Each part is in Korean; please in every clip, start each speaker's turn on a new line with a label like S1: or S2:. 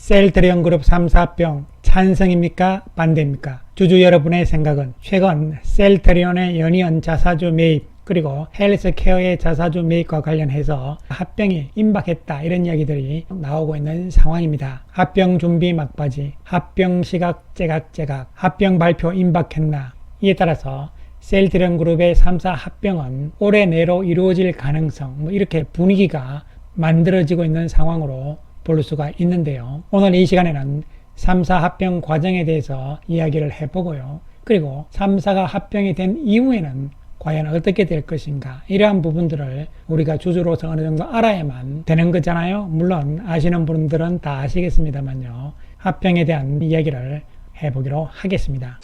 S1: 셀트리온 그룹 3사 합병 찬성입니까? 반대입니까? 주주 여러분의 생각은? 최근 셀트리온의 연이은 자사주 매입 그리고 헬스케어의 자사주 매입과 관련해서 합병이 임박했다 이런 이야기들이 나오고 있는 상황입니다. 합병 준비 막바지, 합병 시각 째각째각, 합병 발표 임박했나? 이에 따라서 셀트리온 그룹의 3사 합병은 올해 내로 이루어질 가능성 이렇게 분위기가 만들어지고 있는 상황으로 볼 수가 있는데요. 오늘 이 시간에는 3사 합병 과정에 대해서 이야기를 해보고요. 그리고 3사가 합병이 된 이후에는 과연 어떻게 될 것인가 이러한 부분들을 우리가 주주로서 어느 정도 알아야만 되는 거잖아요. 물론 아시는 분들은 다 아시겠습니다만요. 합병에 대한 이야기를 해보기로 하겠습니다.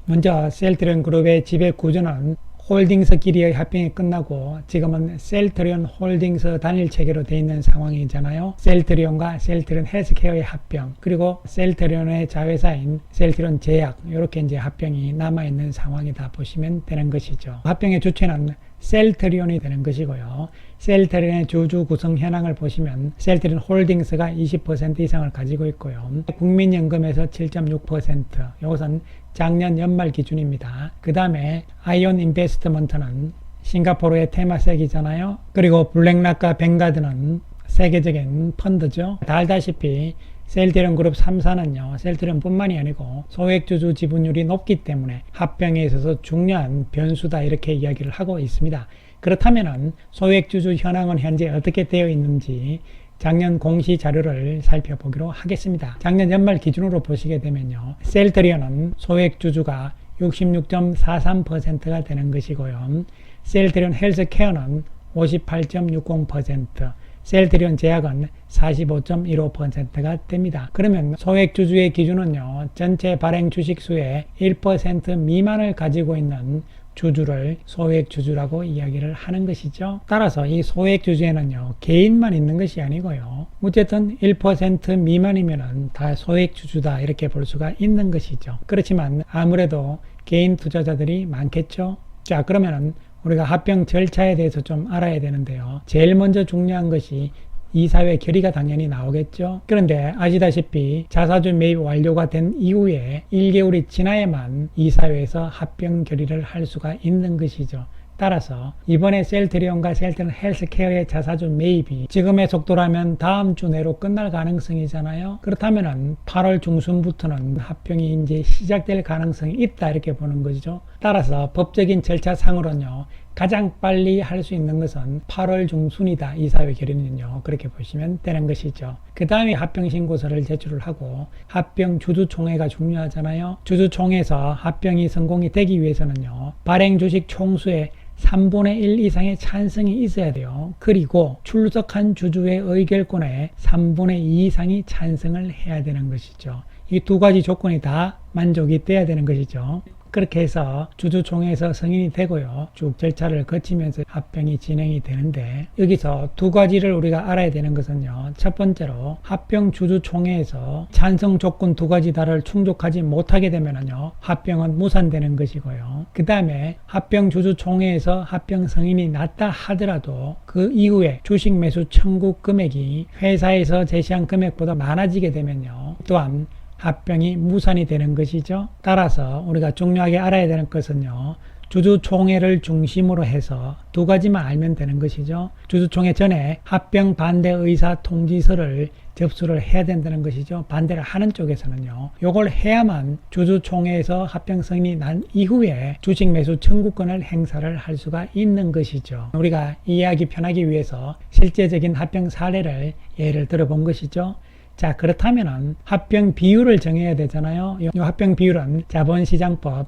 S1: 먼저 셀트리온 그룹의 지배 구조는 홀딩스끼리의 합병이 끝나고 지금은 셀트리온 홀딩스 단일 체계로 되어 있는 상황이잖아요. 셀트리온과 셀트리온 헬스케어의 합병, 그리고 셀트리온의 자회사인 셀트리온 제약, 이렇게 이제 합병이 남아있는 상황이다 보시면 되는 것이죠. 합병의 주체는 셀트리온이 되는 것이고요. 셀트리온의 주주 구성 현황을 보시면 셀트리온 홀딩스가 20% 이상을 가지고 있고요. 국민연금에서 7.6%, 이것은 작년 연말 기준입니다. 그 다음에 아이온 인베스트먼트는 싱가포르의 테마색이잖아요. 그리고 블랙락과 뱅가드는 세계적인 펀드죠. 다 알다시피 셀트리온 그룹 3사는요, 셀트리온 뿐만이 아니고 소액주주 지분율이 높기 때문에 합병에 있어서 중요한 변수다 이렇게 이야기를 하고 있습니다. 그렇다면 소액주주 현황은 현재 어떻게 되어 있는지 작년 공시 자료를 살펴보기로 하겠습니다. 작년 연말 기준으로 보시게 되면요, 셀트리온은 소액주주가 66.43%가 되는 것이고요. 셀트리온 헬스케어는 58.60%, 셀트리온 제약은 45.15%가 됩니다. 그러면 소액주주의 기준은요, 전체 발행 주식수의 1% 미만을 가지고 있는 주주를 소액주주라고 이야기를 하는 것이죠. 따라서 이 소액주주에는요, 개인만 있는 것이 아니고요, 어쨌든 1% 미만이면 다 소액주주다 이렇게 볼 수가 있는 것이죠. 그렇지만 아무래도 개인 투자자들이 많겠죠. 자, 그러면은 우리가 합병 절차에 대해서 좀 알아야 되는데요. 제일 먼저 중요한 것이 이사회 결의가 당연히 나오겠죠. 그런데 아시다시피 자사주 매입 완료가 된 이후에 1개월이 지나야만 이사회에서 합병 결의를 할 수가 있는 것이죠. 따라서 이번에 셀트리온과 셀트리온 헬스케어의 자사주 매입이 지금의 속도라면 다음 주 내로 끝날 가능성이잖아요. 그렇다면 8월 중순부터는 합병이 이제 시작될 가능성이 있다 이렇게 보는 것이죠. 따라서 법적인 절차상으로는요, 가장 빨리 할 수 있는 것은 8월 중순이다. 이사회 결의는요. 그렇게 보시면 되는 것이죠. 그 다음에 합병 신고서를 제출을 하고 합병 주주총회가 중요하잖아요. 주주총회에서 합병이 성공이 되기 위해서는요, 발행 주식 총수의 3분의 1 이상의 찬성이 있어야 돼요. 그리고 출석한 주주의 의결권의 3분의 2 이상이 찬성을 해야 되는 것이죠. 이 두 가지 조건이 다 만족이 돼야 되는 것이죠. 그렇게 해서 주주총회에서 승인이 되고요, 쭉 절차를 거치면서 합병이 진행이 되는데, 여기서 두 가지를 우리가 알아야 되는 것은요, 첫 번째로 합병 주주총회에서 찬성 조건 두 가지 다를 충족하지 못하게 되면요, 합병은 무산되는 것이고요. 그 다음에 합병 주주총회에서 합병 승인이 났다 하더라도 그 이후에 주식 매수 청구 금액이 회사에서 제시한 금액보다 많아지게 되면요, 또한 합병이 무산이 되는 것이죠. 따라서 우리가 중요하게 알아야 되는 것은요, 주주총회를 중심으로 해서 두 가지만 알면 되는 것이죠. 주주총회 전에 합병 반대 의사 통지서를 접수를 해야 된다는 것이죠. 반대를 하는 쪽에서는요, 요걸 해야만 주주총회에서 합병 승인이 난 이후에 주식 매수 청구권을 행사를 할 수가 있는 것이죠. 우리가 이해하기 편하기 위해서 실제적인 합병 사례를 예를 들어 본 것이죠. 자, 그렇다면은 합병 비율을 정해야 되잖아요. 이 합병 비율은 자본시장법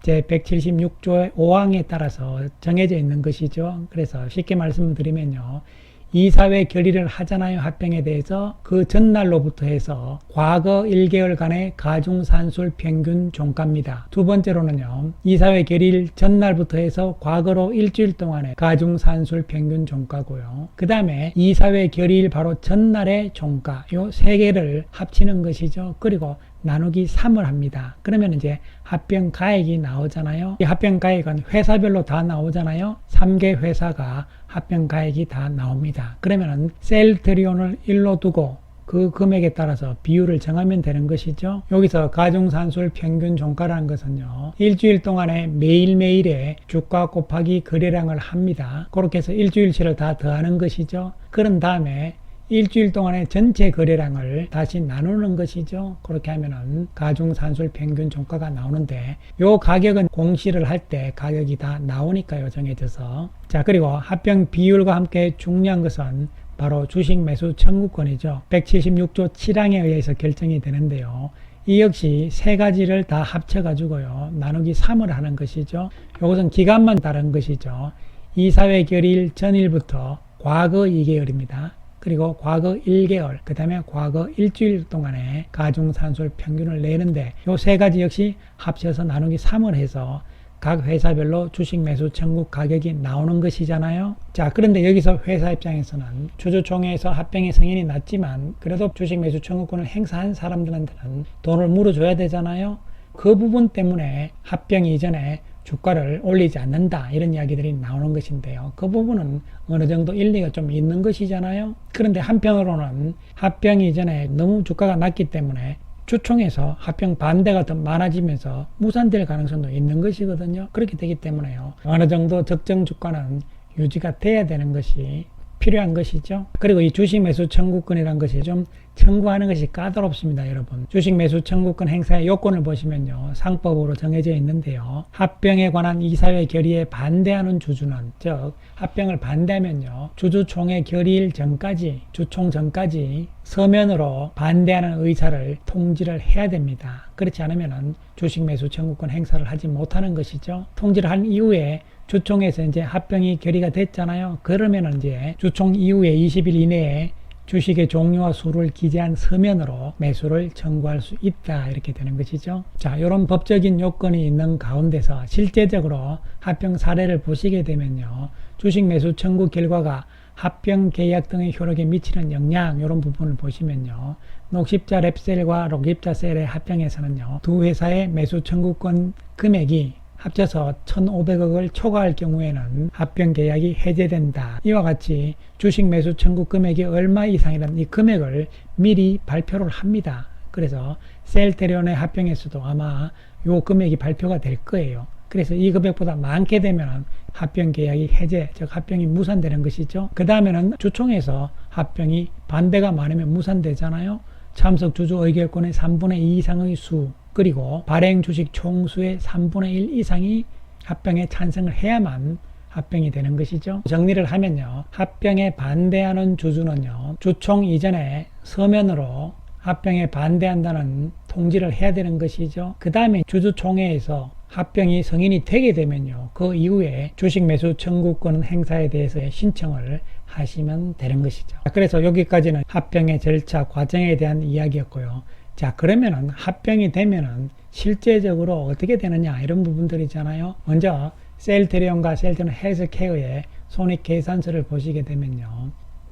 S1: 제176조의 5항에 따라서 정해져 있는 것이죠. 그래서 쉽게 말씀드리면요, 이사회 결의를 하잖아요. 합병에 대해서 그 전날로부터 해서 과거 1개월간의 가중산술 평균 종가입니다. 두 번째로는요, 이사회 결의 전날부터 해서 과거로 일주일 동안의 가중산술 평균 종가고요. 그 다음에 이사회 결의일 바로 전날의 종가, 요 세 개를 합치는 것이죠. 그리고 나누기 3을 합니다. 그러면 이제 합병 가액이 나오잖아요. 이 합병 가액은 회사별로 다 나오잖아요. 3개 회사가 합병 가액이 다 나옵니다. 그러면은 셀트리온을 1로 두고 그 금액에 따라서 비율을 정하면 되는 것이죠. 여기서 가중산술 평균 종가라는 것은요, 일주일 동안에 매일매일의 주가 곱하기 거래량을 합니다. 그렇게 해서 일주일치를 다 더하는 것이죠. 그런 다음에 일주일 동안의 전체 거래량을 다시 나누는 것이죠. 그렇게 하면은 가중산술 평균 종가가 나오는데, 요 가격은 공시를 할 때 가격이 다 나오니까요, 정해져서. 자, 그리고 합병 비율과 함께 중요한 것은 바로 주식 매수 청구권이죠. 176조 7항에 의해서 결정이 되는데요. 이 역시 세 가지를 다 합쳐가지고요, 나누기 3을 하는 것이죠. 이것은 기간만 다른 것이죠. 이사회 결의일 전일부터 과거 2개월입니다. 그리고 과거 1개월, 그 다음에 과거 일주일 동안의 가중산술 평균을 내는데, 이 세 가지 역시 합쳐서 나누기 3을 해서 각 회사별로 주식 매수 청구 가격이 나오는 것이잖아요. 자, 그런데 여기서 회사 입장에서는 주주총회에서 합병의 승인이 났지만 그래도 주식 매수 청구권을 행사한 사람들한테는 돈을 물어줘야 되잖아요. 그 부분 때문에 합병 이전에 주가를 올리지 않는다, 이런 이야기들이 나오는 것인데요. 그 부분은 어느 정도 일리가 좀 있는 것이잖아요. 그런데 한편으로는 합병 이전에 너무 주가가 낮기 때문에 주총에서 합병 반대가 더 많아지면서 무산될 가능성도 있는 것이거든요. 그렇게 되기 때문에요, 어느 정도 적정 주가는 유지가 돼야 되는 것이 필요한 것이죠. 그리고 이 주식 매수 청구권이라는 것이 좀 청구하는 것이 까다롭습니다, 여러분. 주식 매수 청구권 행사의 요건을 보시면요, 상법으로 정해져 있는데요. 합병에 관한 이사회 결의에 반대하는 주주는, 즉 합병을 반대하면요, 주주총회 결의일 전까지, 주총 전까지 서면으로 반대하는 의사를 통지를 해야 됩니다. 그렇지 않으면은 주식 매수 청구권 행사를 하지 못하는 것이죠. 통지를 한 이후에 주총에서 이제 합병이 결의가 됐잖아요. 그러면 이제 주총 이후에 20일 이내에 주식의 종류와 수를 기재한 서면으로 매수를 청구할 수 있다, 이렇게 되는 것이죠. 자, 이런 법적인 요건이 있는 가운데서 실제적으로 합병 사례를 보시게 되면요, 주식 매수 청구 결과가 합병 계약 등의 효력에 미치는 영향, 이런 부분을 보시면요, 녹십자 랩셀과 록십자 셀의 합병에서는요, 두 회사의 매수 청구권 금액이 합쳐서 1,500억을 초과할 경우에는 합병 계약이 해제된다. 이와 같이 주식 매수 청구 금액이 얼마 이상이라는 이 금액을 미리 발표를 합니다. 그래서 셀트리온의 합병에서도 아마 이 금액이 발표가 될 거예요. 그래서 이 금액보다 많게 되면 합병 계약이 해제, 즉 합병이 무산되는 것이죠. 그 다음에는 주총에서 합병이 반대가 많으면 무산되잖아요. 참석 주주 의결권의 3분의 2 이상의 수, 그리고 발행 주식 총수의 3분의 1 이상이 합병에 찬성을 해야만 합병이 되는 것이죠. 정리를 하면요, 합병에 반대하는 주주는요, 주총 이전에 서면으로 합병에 반대한다는 통지를 해야 되는 것이죠. 그 다음에 주주총회에서 합병이 승인이 되게 되면요, 그 이후에 주식 매수 청구권 행사에 대해서 신청을 하시면 되는 것이죠. 그래서 여기까지는 합병의 절차 과정에 대한 이야기였고요. 자, 그러면은 합병이 되면은 실제적으로 어떻게 되느냐, 이런 부분들이잖아요. 먼저 셀트리온과 셀트리온 헬스케어의 손익계산서를 보시게 되면요,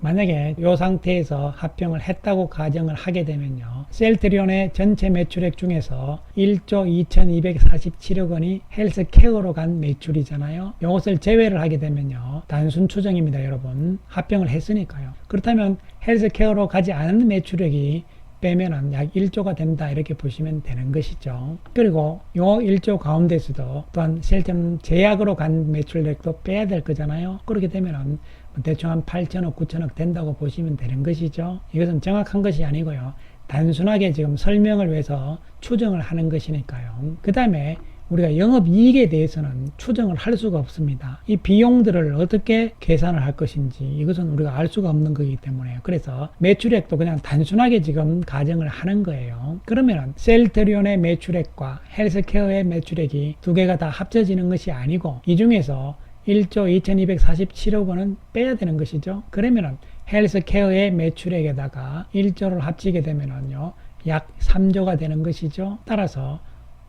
S1: 만약에 이 상태에서 합병을 했다고 가정을 하게 되면요, 셀트리온의 전체 매출액 중에서 1조 2247억 원이 헬스케어로 간 매출이잖아요. 이것을 제외를 하게 되면요, 단순 추정입니다, 여러분. 합병을 했으니까요. 그렇다면 헬스케어로 가지 않은 매출액이 빼면은 약 1조가 된다, 이렇게 보시면 되는 것이죠. 그리고 요 1조 가운데서도 또한 셀트리온 제약으로 간 매출액도 빼야 될 거잖아요. 그렇게 되면은 대충 한 8천억, 9천억 된다고 보시면 되는 것이죠. 이것은 정확한 것이 아니고요, 단순하게 지금 설명을 위해서 추정을 하는 것이니까요. 그 다음에 우리가 영업이익에 대해서는 추정을 할 수가 없습니다. 이 비용들을 어떻게 계산을 할 것인지 이것은 우리가 알 수가 없는 거기 때문에, 그래서 매출액도 그냥 단순하게 지금 가정을 하는 거예요. 그러면 셀트리온의 매출액과 헬스케어의 매출액이 두 개가 다 합쳐지는 것이 아니고 이 중에서 1조 2247억 원은 빼야 되는 것이죠. 그러면 헬스케어의 매출액에다가 1조를 합치게 되면요, 약 3조가 되는 것이죠. 따라서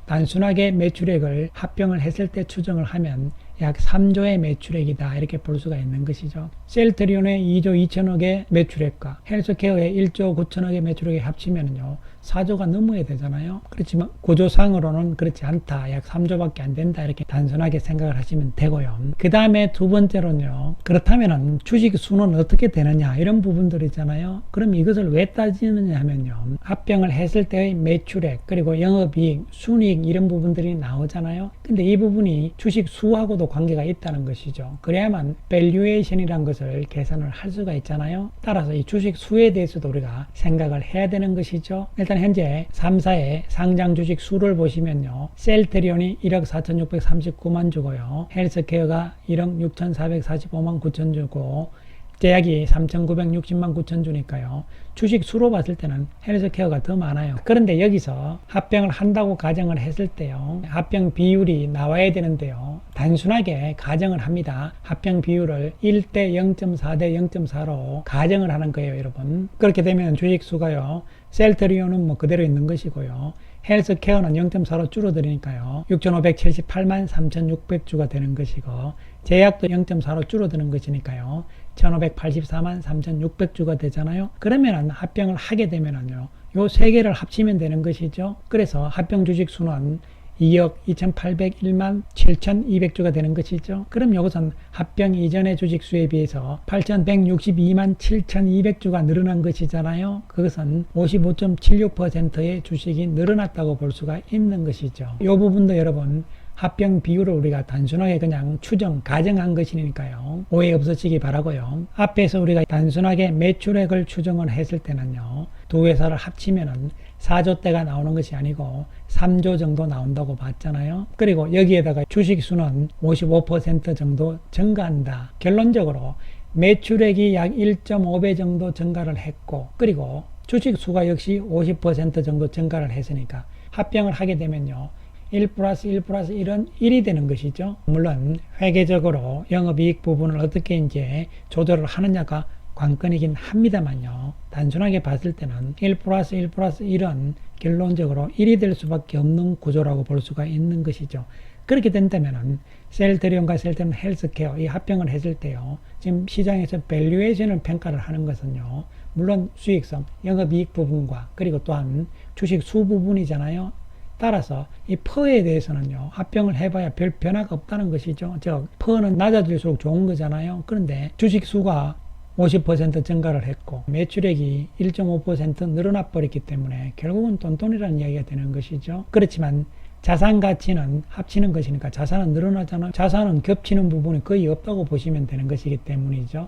S1: 단순하게 매출액을 합병을 했을 때 추정을 하면 약 3조의 매출액이다 이렇게 볼 수가 있는 것이죠. 셀트리온의 2조 2천억의 매출액과 헬스케어의 1조 9천억의 매출액이 합치면요 4조가 넘어야 되잖아요. 그렇지만 구조상으로는 그렇지 않다. 약 3조밖에 안 된다. 이렇게 단순하게 생각을 하시면 되고요. 그 다음에 두 번째로는요. 그렇다면 주식 수는 어떻게 되느냐 이런 부분들 있잖아요. 그럼 이것을 왜 따지느냐 하면요. 합병을 했을 때의 매출액 그리고 영업이익, 순이익 이런 부분들이 나오잖아요. 근데 이 부분이 주식 수하고도 관계가 있다는 것이죠. 그래야만 밸류에이션이란 것을 계산을 할 수가 있잖아요. 따라서 이 주식 수에 대해서도 우리가 생각을 해야 되는 것이죠. 일단 현재 3사의 상장 주식 수를 보시면요. 셀트리온이 1억 4,639만 주고요. 헬스케어가 1억 6,445만 9천 주고 제약이 3,960만 9천 주니까요. 주식 수로 봤을 때는 헬스케어가 더 많아요. 그런데 여기서 합병을 한다고 가정을 했을 때요. 합병 비율이 나와야 되는데요. 단순하게 가정을 합니다. 합병 비율을 1대 0.4대 0.4로 가정을 하는 거예요, 여러분. 그렇게 되면 주식 수가요. 셀트리온은 뭐 그대로 있는 것이고요. 헬스케어는 0.4로 줄어드니까요. 6,578만 3,600주가 되는 것이고 제약도 0.4로 줄어드는 것이니까요. 1,584만 3,600주가 되잖아요. 그러면 합병을 하게 되면요. 요 세 개를 합치면 되는 것이죠. 그래서 합병 주식 수는 2억 2,801만 7,200주가 되는 것이죠. 그럼 이것은 합병 이전의 주식수에 비해서 8,162만 7,200주가 늘어난 것이잖아요. 그것은 55.76%의 주식이 늘어났다고 볼 수가 있는 것이죠. 이 부분도 여러분 합병 비율을 우리가 단순하게 그냥 추정, 가정한 것이니까요. 오해 없으시기 바라고요. 앞에서 우리가 단순하게 매출액을 추정을 했을 때는요. 두 회사를 합치면은 4조대가 나오는 것이 아니고 3조 정도 나온다고 봤잖아요. 그리고 여기에다가 주식 수는 55% 정도 증가한다. 결론적으로 매출액이 약 1.5배 정도 증가를 했고 그리고 주식 수가 역시 50% 정도 증가를 했으니까 합병을 하게 되면요. 1 플러스 1 플러스 1은 1이 되는 것이죠. 물론 회계적으로 영업이익 부분을 어떻게 이제 조절을 하느냐가 관건이긴 합니다만요. 단순하게 봤을 때는 1 플러스 1 플러스 1은 결론적으로 1이 될 수밖에 없는 구조라고 볼 수가 있는 것이죠. 그렇게 된다면은 셀트리온과 셀트리온 헬스케어 이 합병을 했을 때요. 지금 시장에서 밸류에이션을 평가를 하는 것은요. 물론 수익성, 영업이익 부분과 그리고 또한 주식 수 부분이잖아요. 따라서 이 퍼에 대해서는요. 합병을 해봐야 별 변화가 없다는 것이죠. 즉 퍼는 낮아질수록 좋은 거잖아요. 그런데 주식 수가 50% 증가를 했고 매출액이 1.5% 늘어나 버렸기 때문에 결국은 똔똔이라는 이야기가 되는 것이죠. 그렇지만 자산 가치는 합치는 것이니까 자산은 늘어나잖아요. 자산은 겹치는 부분이 거의 없다고 보시면 되는 것이기 때문이죠.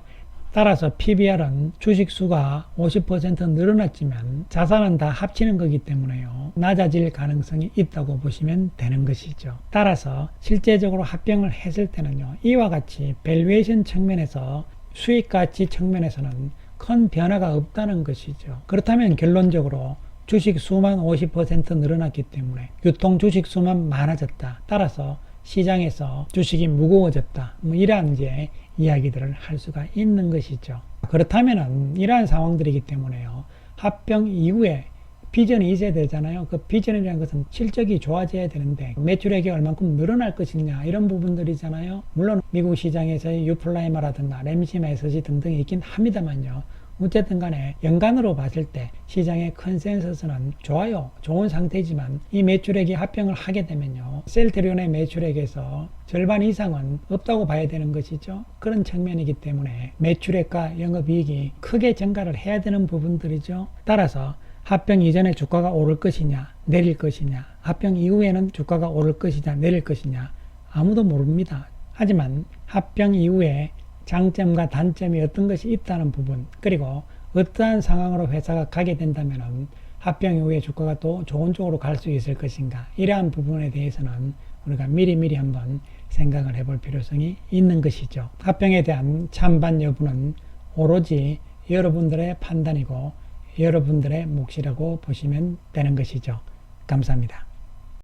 S1: 따라서 PBR은 주식수가 50% 늘어났지만 자산은 다 합치는 거기 때문에요. 낮아질 가능성이 있다고 보시면 되는 것이죠. 따라서 실제적으로 합병을 했을 때는요. 이와 같이 밸류에이션 측면에서 수익가치 측면에서는 큰 변화가 없다는 것이죠. 그렇다면 결론적으로 주식 수만 50% 늘어났기 때문에 유통 주식 수만 많아졌다. 따라서 시장에서 주식이 무거워졌다. 뭐 이러한 이제 이야기들을 할 수가 있는 것이죠. 그렇다면은 이러한 상황들이기 때문에요. 합병 이후에 비전이 있어야 되잖아요. 그 비전이라는 것은 실적이 좋아져야 되는데 매출액이 얼만큼 늘어날 것이냐 이런 부분들이잖아요. 물론 미국 시장에서의 유플라이마라든가 램시마 SG 등등이 있긴 합니다만요. 어쨌든 간에 연간으로 봤을 때 시장의 컨센서스는 좋아요. 좋은 상태지만 이 매출액이 합병을 하게 되면요. 셀트리온의 매출액에서 절반 이상은 없다고 봐야 되는 것이죠. 그런 측면이기 때문에 매출액과 영업이익이 크게 증가를 해야 되는 부분들이죠. 따라서 합병 이전에 주가가 오를 것이냐 내릴 것이냐 합병 이후에는 주가가 오를 것이냐 내릴 것이냐 아무도 모릅니다. 하지만 합병 이후에 장점과 단점이 어떤 것이 있다는 부분 그리고 어떠한 상황으로 회사가 가게 된다면 합병 이후에 주가가 또 좋은 쪽으로 갈 수 있을 것인가 이러한 부분에 대해서는 우리가 미리미리 한번 생각을 해볼 필요성이 있는 것이죠. 합병에 대한 찬반 여부는 오로지 여러분들의 판단이고 여러분들의 몫이라고 보시면 되는 것이죠. 감사합니다.